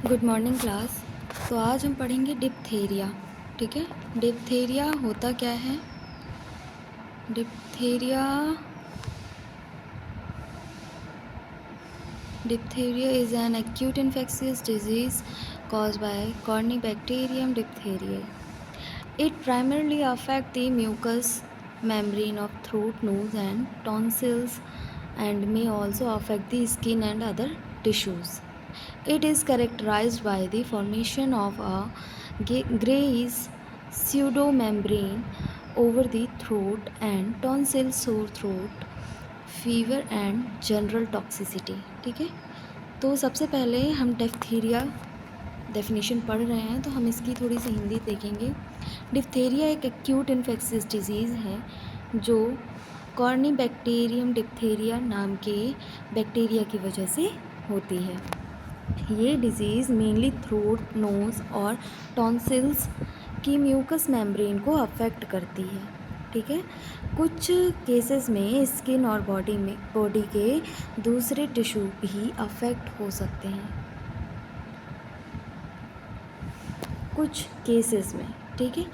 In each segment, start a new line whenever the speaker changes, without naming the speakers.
Good morning class. तो आज हम पढ़ेंगे डिप्थेरिया। ठीक है, डिप्थेरिया होता क्या है? Diphtheria is an acute infectious disease caused by Corynebacterium diphtheriae. It primarily affects the mucous membrane of throat, nose, and tonsils, and may also affect the skin and other tissues. It is characterized by the formation of a grayish pseudomembrane over the throat and tonsil, sore throat, fever and general toxicity. ठीक है, तो सबसे पहले हम diphtheria definition पढ़ रहे हैं तो हम इसकी थोड़ी सी हिंदी देखेंगे। डिप्थेरिया एक एक्यूट इन्फेक्शियस डिजीज़ है जो कॉर्नीबैक्टीरियम डिप्थेरिया नाम के बैक्टीरिया की वजह से होती है। ये डिज़ीज़ मेनली थ्रोट, नोज़ और टॉन्सिल्स की म्यूकस मेम्ब्रेन को अफेक्ट करती है। ठीक है, कुछ केसेस में स्किन और बॉडी के दूसरे टिश्यू भी अफेक्ट हो सकते हैं, कुछ केसेस में। ठीक है,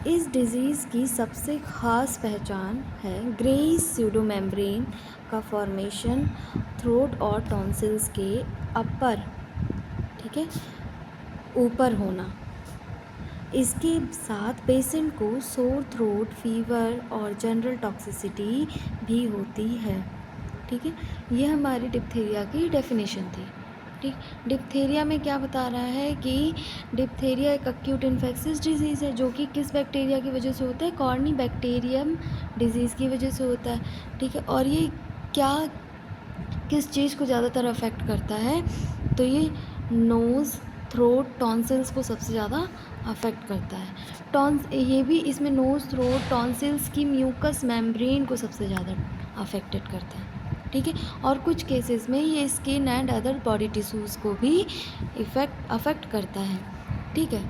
इस डिज़ीज़ की सबसे ख़ास पहचान है ग्रेइश स्यूडोमेम्ब्रेन का फॉर्मेशन थ्रोट और टॉन्सिल्स के अपर, ठीक है, ऊपर होना। इसके साथ पेशेंट को सोर थ्रोट, फीवर और जनरल टॉक्सिसिटी भी होती है। ठीक है, ये हमारी डिप्थेरिया की डेफिनेशन थी। ठीक, डिप्थेरिया में क्या बता रहा है कि डिप्थेरिया एक एक्यूट इन्फेक्शियस डिजीज़ है जो कि किस बैक्टीरिया की वजह से होता है? कॉर्नीबैक्टीरियम डिजीज़ की वजह से होता है। ठीक है, और ये क्या किस चीज़ को ज़्यादातर अफेक्ट करता है? तो ये नोज़, थ्रोट, टॉन्सिल्स को सबसे ज़्यादा अफेक्ट करता है। ये भी इसमें नोज़, थ्रोट, टॉन्सिल्स की म्यूकस मेम्ब्रेन को सबसे ज़्यादा अफेक्टेड करता है। ठीक है, और कुछ केसेस में ये skin and other body tissues को भी अफेक्ट करता है। ठीक है,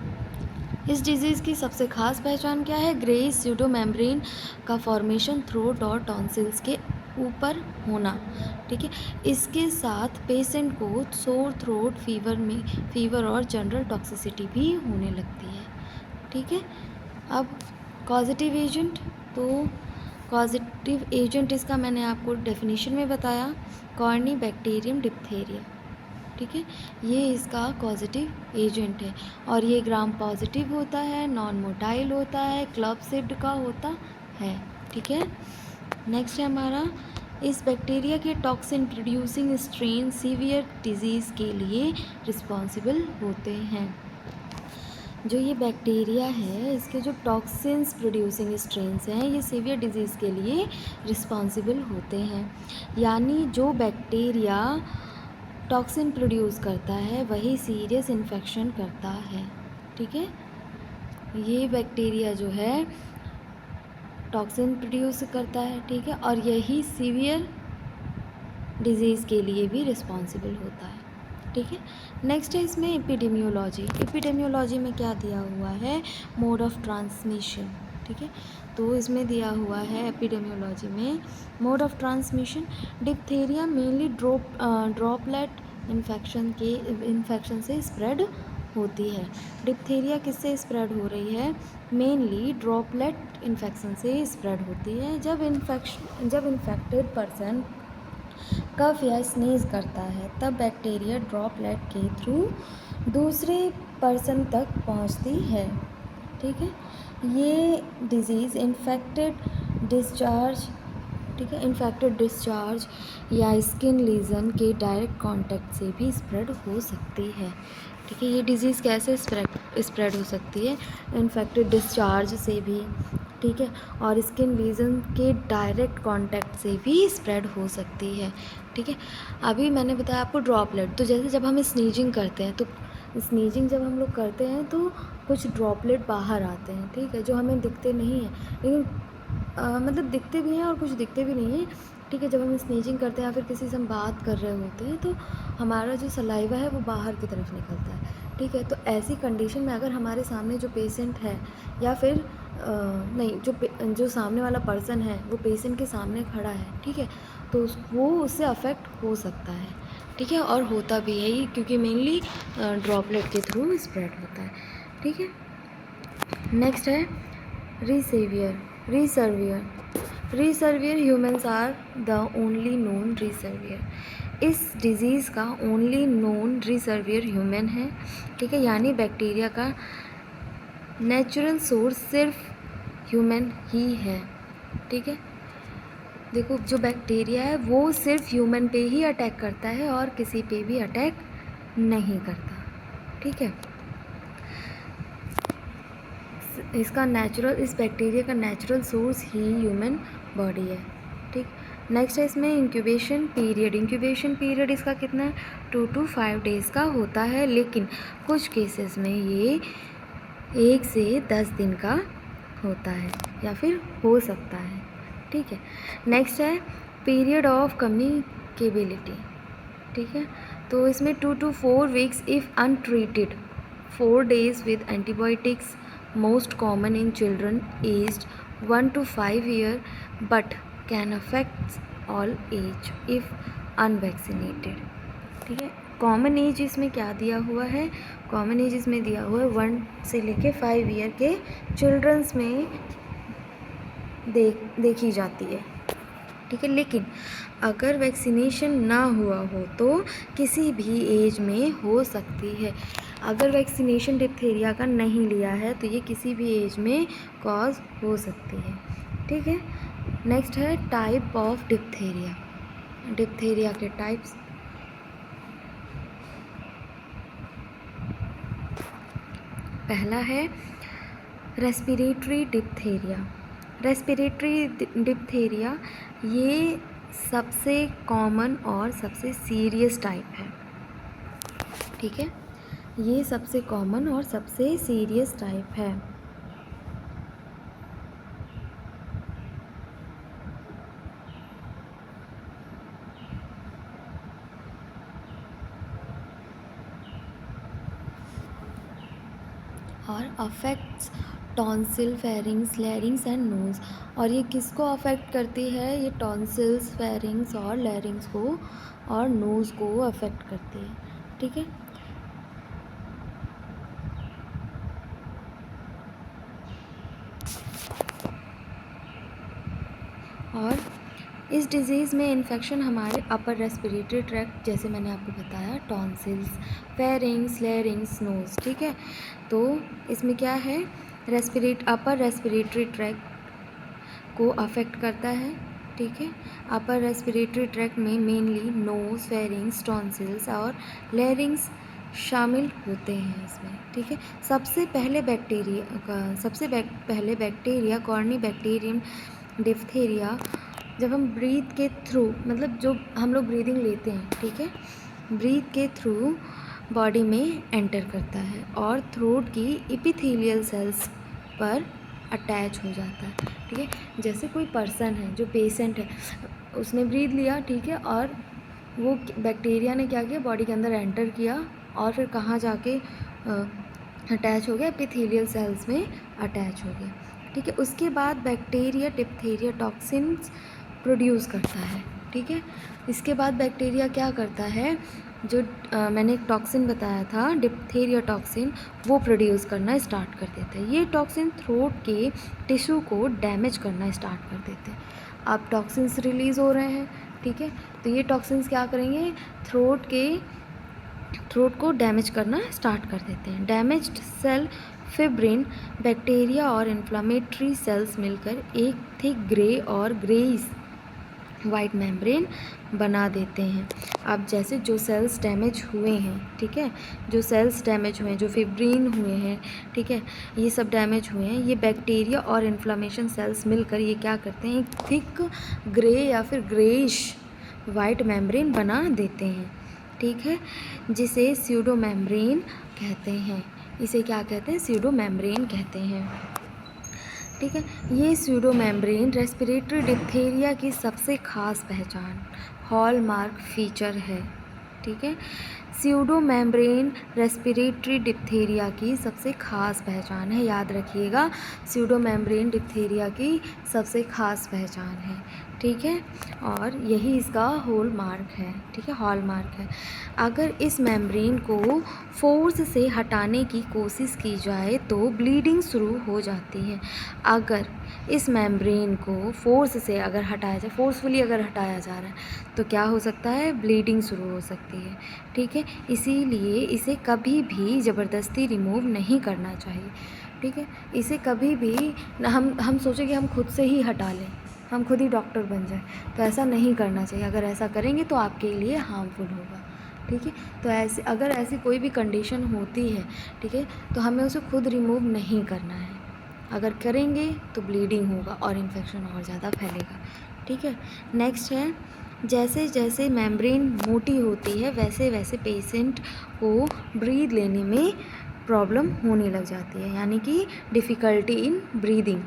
इस डिज़ीज़ की सबसे ख़ास पहचान क्या है? ग्रेइश स्यूडोमेम्ब्रेन का फॉर्मेशन थ्रोट और टॉन्सिल्स के ऊपर होना। ठीक है, इसके साथ पेशेंट को सोर थ्रोट, फीवर और जनरल टॉक्सिसिटी भी होने लगती है। ठीक है, अब कॉजेटिव एजेंट, तो कॉजेटिव एजेंट इसका मैंने आपको डेफिनेशन में बताया, कॉर्नीबैक्टीरियम डिप्थेरिया। ठीक है, ये इसका कॉजेटिव एजेंट है और ये ग्राम पॉजिटिव होता है, नॉन मोटाइल होता है, क्लब सिप्ड का होता है। ठीक है, नेक्स्ट है हमारा, इस बैक्टीरिया के toxin producing strain severe disease के लिए रिस्पॉन्सिबल होते हैं। जो ये बैक्टीरिया है इसके जो टॉक्सिन्स प्रोड्यूसिंग स्ट्रेन्स हैं ये सीवियर डिजीज़ के लिए रिस्पॉन्सिबल होते हैं। यानी जो बैक्टीरिया टॉक्सिन प्रोड्यूस करता है वही सीरियस इन्फेक्शन करता है। ठीक है, ये बैक्टीरिया जो है टॉक्सिन प्रोड्यूस करता है। ठीक है, और यही सीवियर डिजीज़ के लिए भी रिस्पॉन्सिबल होता है। ठीक है, नेक्स्ट है इसमें एपिडेमियोलॉजी। एपिडेमियोलॉजी में क्या दिया हुआ है? Mode of transmission. ठीक है, तो इसमें दिया हुआ है एपिडेमियोलॉजी में mode of transmission, diphtheria mainly droplet infection से स्प्रेड होती है। डिप्थेरिया किससे स्प्रेड हो रही है? मेनली ड्रॉपलेट इन्फेक्शन से स्प्रेड होती है। जब इन्फेक्टेड पर्सन कफ या स्नीज़ करता है तब बैक्टीरिया ड्रॉपलेट के थ्रू दूसरे पर्सन तक पहुंचती है। ठीक है, ये डिज़ीज़ इन्फेक्टेड डिस्चार्ज या स्किन लीजन के डायरेक्ट कांटेक्ट से भी स्प्रेड हो सकती है। ठीक है, ये डिज़ीज़ कैसे स्प्रेड हो सकती है? इन्फेक्टेड डिस्चार्ज से भी, ठीक है, और स्किन लीजन के डायरेक्ट कांटेक्ट से भी स्प्रेड हो सकती है। ठीक है, अभी मैंने बताया आपको ड्रॉपलेट, तो जैसे जब हम स्नीजिंग करते हैं तो स्नीजिंग जब हम लोग करते हैं तो कुछ ड्रॉपलेट बाहर आते हैं। ठीक है, जो हमें दिखते नहीं हैं लेकिन मतलब दिखते भी हैं और कुछ दिखते भी नहीं हैं। ठीक है, जब हम स्नीजिंग करते हैं या फिर किसी से हम बात कर रहे होते हैं तो हमारा जो सलाइवा है वो बाहर की तरफ निकलता है। ठीक है, तो ऐसी कंडीशन में अगर हमारे सामने जो पेशेंट है या फिर नहीं जो सामने वाला पर्सन है वो पेशेंट के सामने खड़ा है, ठीक है, तो वो उससे अफेक्ट हो सकता है। ठीक है, और होता भी है ये क्योंकि मेनली ड्रॉपलेट के थ्रू स्प्रेड होता है। ठीक है, नेक्स्ट है reservoir reservoir humans are the only known reservoir. इस डिज़ीज़ का ओनली नोन रिसर्वियर ह्यूमन है। ठीक है, यानी बैक्टीरिया का नेचुरल सोर्स सिर्फ ह्यूमन ही है। ठीक है, देखो जो बैक्टीरिया है वो सिर्फ ह्यूमन पे ही अटैक करता है और किसी पे भी अटैक नहीं करता। ठीक है, इस बैक्टीरिया का नेचुरल सोर्स ही ह्यूमन बॉडी है। ठीक, नेक्स्ट है इसमें इंक्यूबेशन पीरियड इसका कितना है 2 to 5 डेज़ का होता है, लेकिन कुछ केसेस में ये 1 से 10 दिन का होता है या फिर हो सकता है। ठीक है, नेक्स्ट है पीरियड ऑफ कम्युनिकेबिलिटी। ठीक है, तो इसमें 2 to 4 weeks if untreated, 4 days with antibiotics, most common in children aged 1 to 5 year but can affect all age if unvaccinated। ठीक है, कॉमन एज इसमें क्या दिया हुआ है, कॉमन एज इसमें दिया हुआ है 1 से लेके 5 ईयर के चिल्ड्रंस में देखी जाती है। ठीक है, लेकिन अगर वैक्सीनेशन ना हुआ हो तो किसी भी एज में हो सकती है। अगर वैक्सीनेशन डिप्थीरिया का नहीं लिया है तो ये किसी भी एज में कॉज हो सकती है। ठीक है, नेक्स्ट है टाइप ऑफ डिप्थीरिया के टाइप्स। पहला है रेस्पिरेटरी डिप्थीरिया ये सबसे कॉमन और सबसे सीरियस टाइप है। ठीक है, ये सबसे कॉमन और सबसे सीरियस टाइप है। और affects tonsil, pharynx, larynx and nose. और ये किसको अफेक्ट करती है, ये टॉन्सिल्स, फेरिंग्स और लैरिंग्स को और नोज़ को अफेक्ट करती है। ठीक है, और इस डिज़ीज़ में इन्फेक्शन हमारे अपर रेस्पिरेटरी ट्रैक्ट, जैसे मैंने आपको बताया, टॉन्सिल्स, फेरिंग्स, लैरिंग्स, नोज़। ठीक है, तो इसमें क्या है, अपर रेस्पिरेटरी ट्रैक्ट को अफेक्ट करता है। ठीक है, अपर रेस्पिरेटरी ट्रैक्ट में मेनली नोज़, फेरिंग्स, टॉन्सिल्स और लैरिंग्स शामिल होते हैं इसमें। ठीक है, सबसे पहले बैक्टीरिया कॉर्नीबैक्टीरियम डिप्थीरिया जब हम ब्रीथ के थ्रू, मतलब जो हम लोग ब्रीदिंग लेते हैं, ठीक है, ब्रीथ के थ्रू बॉडी में एंटर करता है और थ्रोट की एपिथेलियल सेल्स पर अटैच हो जाता है। ठीक है, जैसे कोई पर्सन है जो पेशेंट है, उसने ब्रीथ लिया, ठीक है, और वो बैक्टीरिया ने क्या किया, बॉडी के अंदर एंटर किया और फिर कहाँ जाके अटैच हो गया, एपिथेलियल सेल्स में अटैच हो गया। ठीक है, उसके बाद बैक्टीरिया डिप्थीरिया टॉक्सिन्स प्रोड्यूस करता है। ठीक है, इसके बाद बैक्टीरिया क्या करता है, जो मैंने एक टॉक्सिन बताया था डिप्थीरिया टॉक्सिन, वो प्रोड्यूस करना स्टार्ट कर देता है। ये टॉक्सिन थ्रोट के टिश्यू को डैमेज करना स्टार्ट कर देते हैं। अब टॉक्सिन्स रिलीज़ हो रहे हैं, ठीक है, तो ये टॉक्सिन्स क्या करेंगे, थ्रोट को डैमेज करना स्टार्ट कर देते हैं। डैमेज्ड सेल फिब्रिन, बैक्टीरिया और इन्फ्लामेटरी सेल्स मिलकर एक थिक ग्रे और ग्रेइश वाइट मेम्ब्रेन बना देते हैं। अब जैसे जो सेल्स डैमेज हुए हैं, ठीक है, जो सेल्स डैमेज हुए हैं, जो फिब्रिन हुए हैं, ठीक है, ये सब डैमेज हुए हैं, ये बैक्टीरिया और इन्फ्लामेशन सेल्स मिलकर ये क्या करते हैं, एक थिक ग्रे या फिर ग्रेइश वाइट मेम्ब्रेन बना देते हैं। ठीक है, जिसे स्यूडो मेम्ब्रेन कहते हैं। इसे क्या कहते हैं, स्यूडो मेम्ब्रेन कहते हैं। ठीक है, ये स्यूडो मेम्ब्रेन रेस्पिरेटरी डिप्थीरिया की सबसे ख़ास पहचान, हॉलमार्क फीचर है। ठीक है, स्यूडो मेम्ब्रेन रेस्पिरेटरी डिप्थीरिया की सबसे ख़ास पहचान है, याद रखिएगा, स्यूडो मेम्ब्रेन डिप्थीरिया की सबसे ख़ास पहचान है। ठीक है, और यही इसका हॉल मार्क है, ठीक है, हॉल मार्क है। अगर इस मेम्ब्रेन को फोर्स से हटाने की कोशिश की जाए तो ब्लीडिंग शुरू हो जाती है। अगर इस मेम्ब्रेन को फोर्स से अगर हटाया जाए, फोर्सफुली अगर हटाया जा रहा है तो क्या हो सकता है, ब्लीडिंग शुरू हो सकती है, ठीक है। इसीलिए इसे कभी भी ज़बरदस्ती रिमूव नहीं करना चाहिए, ठीक है। इसे कभी भी हम सोचें कि हम खुद से ही हटा लें, हम खुद ही डॉक्टर बन जाए, तो ऐसा नहीं करना चाहिए। अगर ऐसा करेंगे तो आपके लिए हार्मफुल होगा, ठीक है। तो ऐसे अगर ऐसी कोई भी कंडीशन होती है, ठीक है, तो हमें उसे खुद रिमूव नहीं करना है। अगर करेंगे तो ब्लीडिंग होगा और इन्फेक्शन और ज़्यादा फैलेगा, ठीक है। नेक्स्ट है, जैसे जैसे मेम्ब्रेन मोटी होती है वैसे वैसे पेशेंट को ब्रीथ लेने में प्रॉब्लम होने लग जाती है, यानी कि डिफ़िकल्टी इन ब्रीदिंग,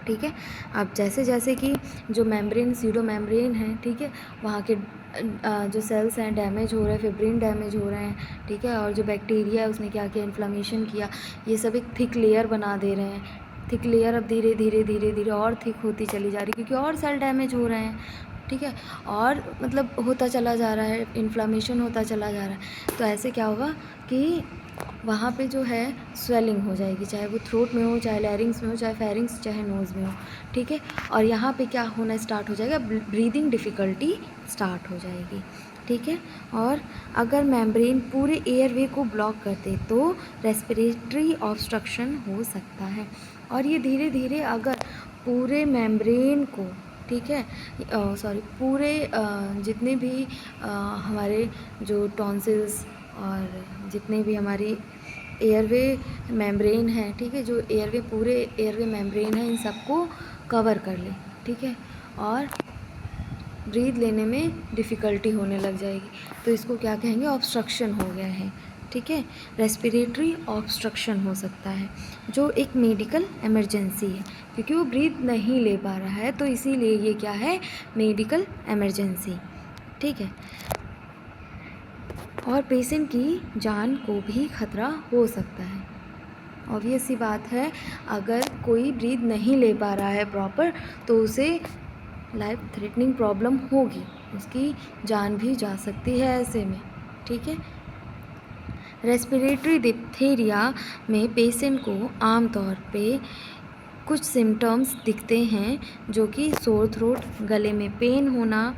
ठीक है। अब जैसे जैसे कि जो मेम्ब्रेन सीडो मेम्ब्रेन है, ठीक है, वहाँ के जो सेल्स हैं डैमेज हो रहे हैं, फिब्रिन डैमेज हो रहे हैं, ठीक है, और जो बैक्टीरिया है उसने क्या किया, इन्फ्लेमेशन किया, ये सब एक थिक लेयर बना दे रहे हैं। थिक लेयर अब धीरे धीरे धीरे धीरे और थिक होती चली जा रही है, क्योंकि और सेल डैमेज हो रहे हैं, ठीक है, और मतलब होता चला जा रहा है, इन्फ्लेमेशन होता चला जा रहा है। तो ऐसे क्या होगा कि वहाँ पे जो है स्वेलिंग हो जाएगी, चाहे वो थ्रोट में हो, चाहे लैरिंग्स में हो, चाहे फेरिंग्स, चाहे नोज़ में हो, ठीक है। और यहाँ पे क्या होना स्टार्ट हो जाएगा, ब्रीदिंग डिफ़िकल्टी स्टार्ट हो जाएगी, ठीक है। और अगर मेम्ब्रेन पूरे एयरवे को ब्लॉक कर दे तो रेस्पिरेटरी ऑब्स्ट्रक्शन हो सकता है। और ये धीरे धीरे अगर पूरे मेम्ब्रेन को, ठीक है, सॉरी, पूरे जितने भी हमारे जो टॉन्सिल्स और जितने भी हमारी एयरवे मेम्ब्रेन है, ठीक है, जो एयरवे पूरे एयरवे मेम्ब्रेन है, इन सबको कवर कर ले, ठीक है, और ब्रीथ लेने में डिफ़िकल्टी होने लग जाएगी, तो इसको क्या कहेंगे, ऑब्स्ट्रक्शन हो गया है, ठीक है। रेस्पिरेटरी ऑब्स्ट्रक्शन हो सकता है, जो एक मेडिकल इमरजेंसी है, क्योंकि वो ब्रीथ नहीं ले पा रहा है, तो इसीलिए ये क्या है, मेडिकल इमरजेंसी, ठीक है। और पेशेंट की जान को भी खतरा हो सकता है। ऑब्वियस सी बात है, अगर कोई ब्रीथ नहीं ले पा रहा है प्रॉपर तो उसे लाइफ थ्रेटनिंग प्रॉब्लम होगी, उसकी जान भी जा सकती है ऐसे में, ठीक है। रेस्पिरेटरी डिप्थीरिया में पेशेंट को आमतौर पे कुछ सिम्टम्स दिखते हैं, जो कि सोर थ्रोट, गले में पेन होना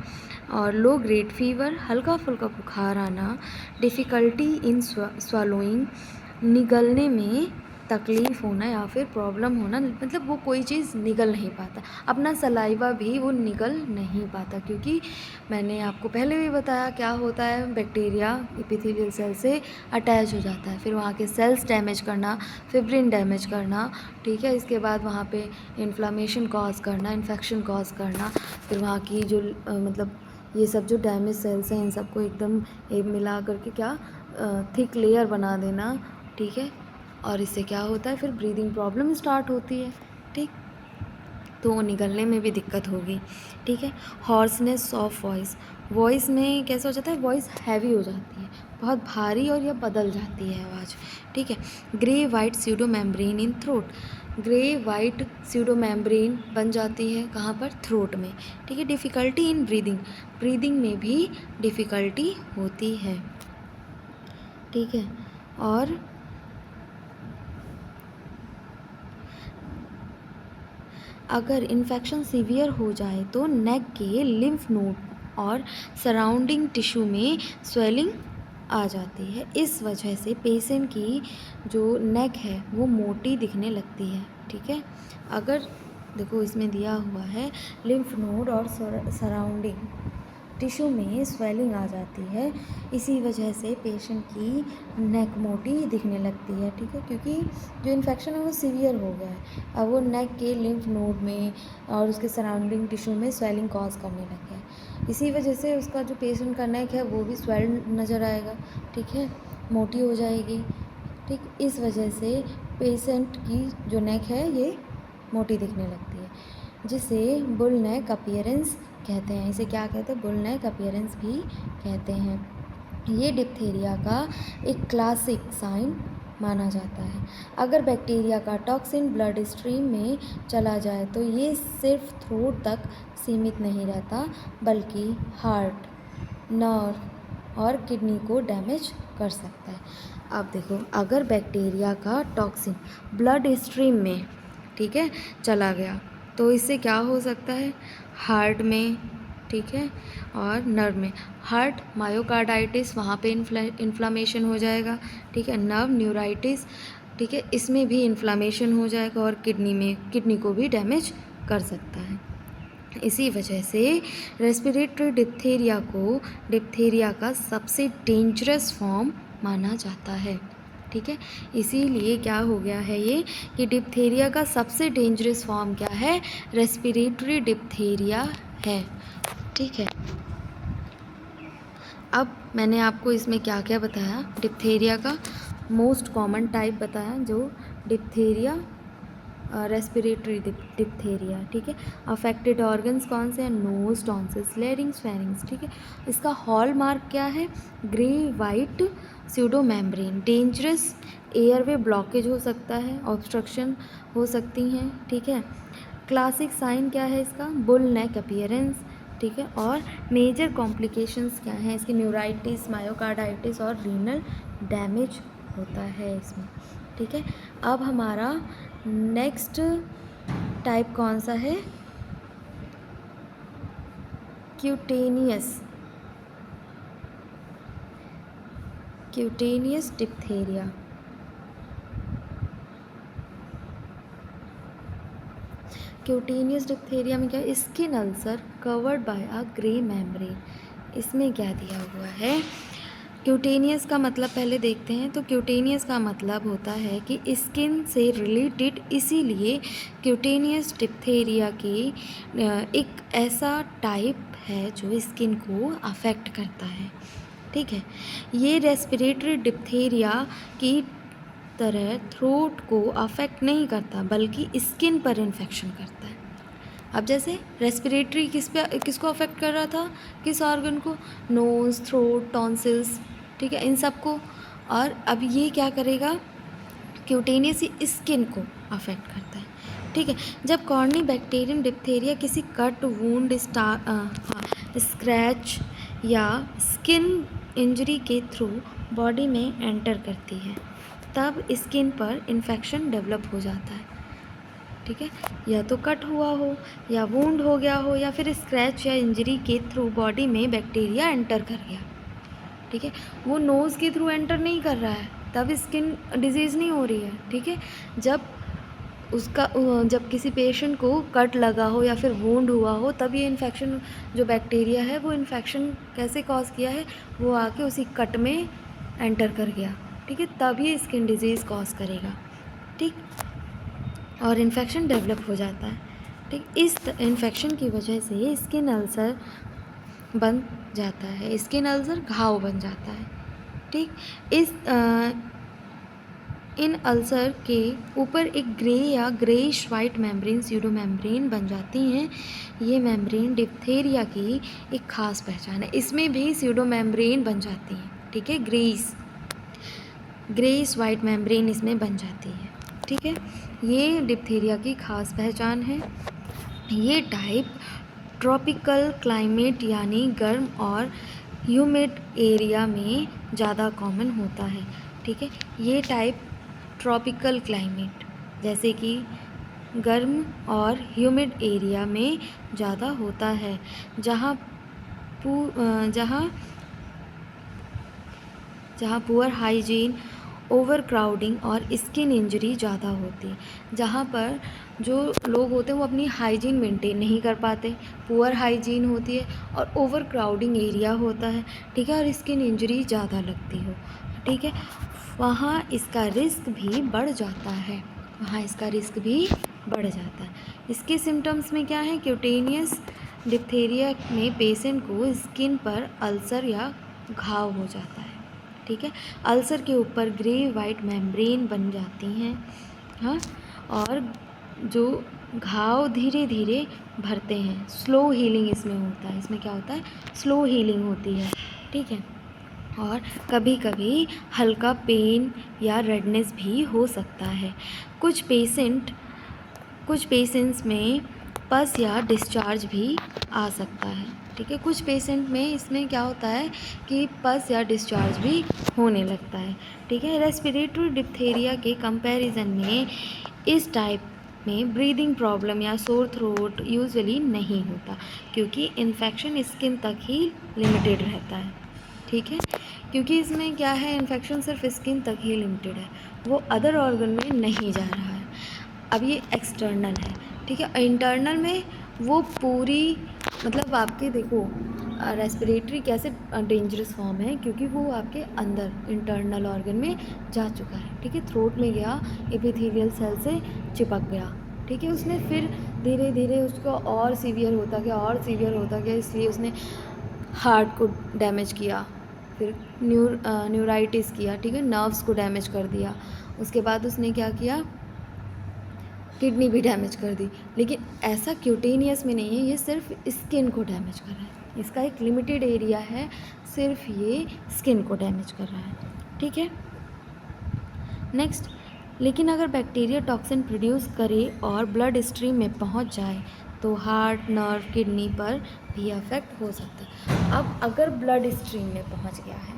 और लो ग्रेड फीवर, हल्का फुल्का बुखार आना, डिफ़िकल्टी इन स्वालोइंग, निगलने में तकलीफ़ होना या फिर प्रॉब्लम होना, मतलब वो कोई चीज़ निगल नहीं पाता, अपना सलाइवा भी वो निगल नहीं पाता, क्योंकि मैंने आपको पहले भी बताया क्या होता है, बैक्टीरिया एपिथेलियल सेल से अटैच हो जाता है, फिर वहाँ के सेल्स डैमेज करना, फिब्रिन डैमेज करना, ठीक है, इसके बाद वहाँ पे इन्फ्लामेशन कॉज करना, इन्फेक्शन कॉज करना, फिर वहाँ की जो मतलब ये सब जो डैमेज सेल्स हैं इन सबको एकदम मिला करके क्या थिक लेयर बना देना, ठीक है। और इससे क्या होता है, फिर ब्रीदिंग प्रॉब्लम स्टार्ट होती है, ठीक, तो वो निकलने में भी दिक्कत होगी, ठीक है। हॉर्सनेस ऑफ वॉइस, वॉइस में कैसे हो जाता है, वॉइस हैवी हो जाती है, बहुत भारी, और यह बदल जाती है आवाज़, ठीक है। Grey white pseudo membrane in throat, grey white pseudo membrane बन जाती है कहाँ पर, थ्रोट में, ठीक है। डिफ़िकल्टी इन ब्रीदिंग, ब्रीदिंग में भी डिफ़िकल्टी होती है, ठीक है। और अगर इन्फेक्शन सीवियर हो जाए तो नेक के लिम्फ नोड और सराउंडिंग टिश्यू में स्वेलिंग आ जाती है। इस वजह से पेशेंट की जो नेक है वो मोटी दिखने लगती है, ठीक है। अगर देखो इसमें दिया हुआ है लिम्फ नोड और सराउंडिंग टिश्यू में स्वेलिंग आ जाती है, इसी वजह से पेशेंट की नेक मोटी दिखने लगती है, ठीक है, क्योंकि जो इन्फेक्शन है वो सीवियर हो गया है, अब वो नेक के लिम्फ नोड में और उसके सराउंडिंग टिश्यू में स्वेलिंग कॉज करने लग गया है। इसी वजह से उसका जो पेशेंट का नेक है वो भी स्वेल्ड नज़र आएगा, ठीक है, मोटी हो जाएगी, ठीक। इस वजह से पेशेंट की जो नेक है ये मोटी दिखने लगती है, जिसे बुल नेक अपीयरेंस कहते हैं। इसे क्या कहते हैं, बुल नेक अपीयरेंस भी कहते हैं। ये डिप्थीरिया का एक क्लासिक साइन माना जाता है। अगर बैक्टीरिया का टॉक्सिन ब्लड स्ट्रीम में चला जाए तो ये सिर्फ थ्रोट तक सीमित नहीं रहता, बल्कि हार्ट, नर्व और किडनी को डैमेज कर सकता है। अब देखो, अगर बैक्टीरिया का टॉक्सिन ब्लड स्ट्रीम में, ठीक है, चला गया तो इससे क्या हो सकता है? हार्ट में, ठीक है, और नर्व में। हार्ट मायोकार्डाइटिस, वहाँ पे इन्फ्लामेशन हो जाएगा, ठीक है। नर्व न्यूराइटिस, ठीक है, इसमें भी इन्फ्लामेशन हो जाएगा। और किडनी को भी डैमेज कर सकता है। इसी वजह से रेस्पिरेटरी डिप्थीरिया का सबसे डेंजरस फॉर्म माना जाता है, ठीक है। इसीलिए क्या हो गया है ये कि डिप्थीरिया का सबसे डेंजरस फॉर्म क्या है? रेस्पिरेटरी डिप्थीरिया है, ठीक है। अब मैंने आपको इसमें क्या क्या बताया? डिप्थीरिया का मोस्ट कॉमन टाइप बताया, जो डिप्थीरिया, रेस्पिरेटरी डिप्थीरिया, ठीक है। अफेक्टेड ऑर्गन्स कौन से हैं? नोज, टॉन्सिल्स, लैरिंग्स, फेरिंग्स, ठीक है। इसका हॉल मार्क क्या है? Grey white pseudo membrane. Dangerous airway blockage हो सकता है, ऑब्स्ट्रक्शन हो सकती हैं, ठीक है। क्लासिक साइन क्या है इसका? बुल नेक अपीयरेंस, ठीक है। और मेजर कॉम्प्लिकेशंस क्या हैं इसकी? न्यूराइटिस, मायोकार्डाइटिस और रीनल डैमेज होता है इसमें, ठीक है। अब हमारा नेक्स्ट टाइप कौन सा है? Cutaneous diphtheria. क्यूटेनियस डिप्थीरिया में क्या है? Skin ulcer covered by a grey membrane. इसमें क्या दिया हुआ है? क्यूटेनियस का मतलब पहले देखते हैं। तो क्यूटेनियस का मतलब होता है कि स्किन से रिलेटेड, इसीलिए क्यूटेनियस डिप्थीरिया की एक ऐसा टाइप है जो स्किन को अफेक्ट करता है, ठीक है। ये रेस्पिरेटरी डिप्थीरिया की तरह थ्रोट को अफेक्ट नहीं करता, बल्कि स्किन पर इन्फेक्शन करता है। अब जैसे रेस्पिरेटरी किसको अफेक्ट कर रहा था? किस ऑर्गन को? नोज़, थ्रोट, टॉन्सिल्स, ठीक है, इन सब को। और अब ये क्या करेगा? क्यूटेनियस स्किन को अफेक्ट करता है, ठीक है। जब कॉर्नी बैक्टीरियन डिप्थीरिया किसी कट, वूंड, स्क्रैच या स्किन इंजरी के थ्रू बॉडी में एंटर करती है, तब स्किन पर इन्फेक्शन डेवलप हो जाता है, ठीक है। या तो कट हुआ हो, या वूंड हो गया हो, या फिर स्क्रैच या इंजरी के थ्रू बॉडी में बैक्टीरिया एंटर कर गया, ठीक है। वो नोज़ के थ्रू एंटर नहीं कर रहा है, तब स्किन डिजीज़ नहीं हो रही है, ठीक है। जब किसी पेशेंट को कट लगा हो या फिर वूंड हुआ हो, तब ये इन्फेक्शन, जो बैक्टीरिया है वो इन्फेक्शन कैसे कॉज किया है? वो आके उसी कट में एंटर कर गया, ठीक है, तब ये स्किन डिजीज़ कॉज करेगा, ठीक, और इन्फेक्शन डेवलप हो जाता है, ठीक। इस इन्फेक्शन की वजह से स्किन अल्सर बन जाता है, स्किन अल्सर घाव बन जाता है, ठीक। इन अल्सर के ऊपर एक ग्रे या greyish white membrane, pseudo membrane बन जाती हैं। ये मेम्ब्रेन डिप्थीरिया की एक खास पहचान है। इसमें भी स्यूडो मेम्ब्रेन बन जाती हैं, ठीक है, ग्रेइश वाइट मेम्ब्रेन इसमें बन जाती है, ठीक है। ये डिप्थीरिया की खास पहचान है। ये टाइप ट्रॉपिकल क्लाइमेट यानी गर्म और ह्यूमिड एरिया में ज़्यादा कॉमन होता है, ठीक है। ये टाइप ट्रॉपिकल क्लाइमेट, जैसे कि गर्म और ह्यूमिड एरिया में ज़्यादा होता है, जहाँ पुअर हाइजीन, ओवर क्राउडिंग और स्किन इंजरी ज़्यादा होती है। जहाँ पर जो लोग होते हैं वो अपनी हाइजीन मेंटेन नहीं कर पाते, पुअर हाइजीन होती है और ओवर क्राउडिंग एरिया होता है, ठीक है, और स्किन इंजरी ज़्यादा लगती हो, ठीक है, वहाँ इसका रिस्क भी बढ़ जाता है, इसके सिम्टम्स में क्या है? क्यूटेनियस डिप्थीरिया में पेशेंट को स्किन पर अल्सर या घाव हो जाता है, ठीक है। अल्सर के ऊपर ग्रे वाइट मेम्ब्रेन बन जाती हैं, हाँ, और जो घाव धीरे धीरे भरते हैं। स्लो हीलिंग इसमें होता है, इसमें क्या होता है? स्लो हीलिंग होती है, ठीक है। और कभी कभी हल्का पेन या रेडनेस भी हो सकता है। कुछ पेशेंट्स में पस या डिस्चार्ज भी आ सकता है। ठीक है, कुछ पेशेंट में इसमें क्या होता है कि पस या डिस्चार्ज भी होने लगता है। ठीक है, रेस्पिरेटरी डिप्थेरिया के कंपैरिजन में इस टाइप में ब्रीदिंग प्रॉब्लम या सोर थ्रोट यूजुअली नहीं होता, क्योंकि इन्फेक्शन स्किन तक ही लिमिटेड रहता है। ठीक है, क्योंकि इसमें क्या है, इन्फेक्शन सिर्फ स्किन तक ही लिमिटेड है, वो अदर ऑर्गन में नहीं जा रहा है। अब ये एक्सटर्नल है। ठीक है, इंटरनल में वो पूरी मतलब आपके देखो रेस्पिरेटरी कैसे डेंजरस फॉर्म है, क्योंकि वो आपके अंदर इंटरनल ऑर्गन में जा चुका है। ठीक है, थ्रोट में गया, एपिथेलियल सेल से चिपक गया। ठीक है, उसने फिर धीरे धीरे उसको और सीवियर होता गया, इसलिए उसने हार्ट को डैमेज किया, फिर न्यूराइटिस किया। ठीक है, नर्व्स को डैमेज कर दिया। उसके बाद उसने क्या किया, किडनी भी डैमेज कर दी। लेकिन ऐसा क्यूटेनियस में नहीं है, ये सिर्फ स्किन को डैमेज कर रहा है। इसका एक लिमिटेड एरिया है, सिर्फ ये स्किन को डैमेज कर रहा है। ठीक है, नेक्स्ट, लेकिन अगर बैक्टीरिया टॉक्सिन प्रोड्यूस करे और ब्लड स्ट्रीम में पहुंच जाए तो हार्ट, नर्व, किडनी पर भी अफेक्ट हो सकता है। अब अगर ब्लड स्ट्रीम में पहुंच गया है,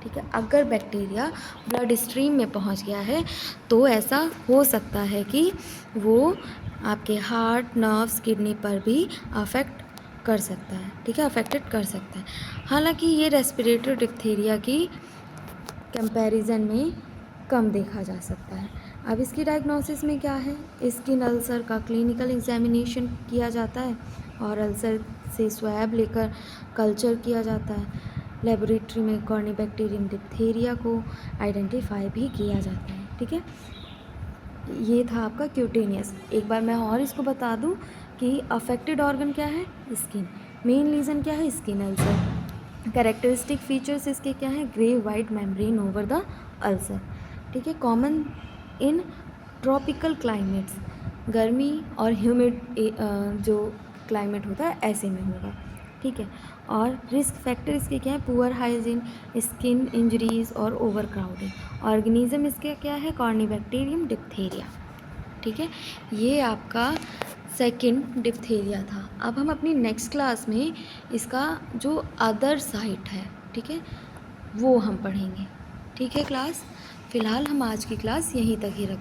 ठीक है, अगर बैक्टीरिया ब्लड स्ट्रीम में पहुंच गया है तो ऐसा हो सकता है कि वो आपके हार्ट, नर्व्स, किडनी पर भी अफेक्ट कर सकता है। ठीक है, अफेक्टेड कर सकता है। हालांकि ये रेस्पिरेटरी डिप्थीरिया की कंपैरिजन में कम देखा जा सकता है। अब इसकी डायग्नोसिस में क्या है, स्किन अल्सर का क्लिनिकल एग्जामिनेशन किया जाता है और अल्सर से स्वैब लेकर कल्चर किया जाता है। लेबोरेटरी में कॉर्निबैक्टीरियम डिप्थीरिया को आइडेंटिफाई भी किया जाता है। ठीक है, ये था आपका क्यूटेनियस। एक बार मैं और इसको बता दूं कि अफेक्टेड ऑर्गन क्या है, स्किन। मेन रीज़न क्या है, स्किन अल्सर। कैरेक्टरिस्टिक फीचर्स इसके क्या हैं, grey white membrane over the ulcer. ठीक है, कॉमन इन ट्रॉपिकल क्लाइमेट्स, गर्मी और ह्यूमिड जो क्लाइमेट होता है ऐसे में होगा। ठीक है, और रिस्क फैक्टर इसके क्या है, पुअर हाइजीन, स्किन इंजरीज और ओवर क्राउडिंग। ऑर्गेनिज्म इसके क्या है, कॉर्निबैक्टीरियम डिप्थीरिया। ठीक है, ये आपका सेकंड डिप्थीरिया था। अब हम अपनी नेक्स्ट क्लास में इसका जो अदर साइट है, ठीक है, वो हम पढ़ेंगे। ठीक है क्लास, फ़िलहाल हम आज की क्लास यहीं तक ही रखते हैं।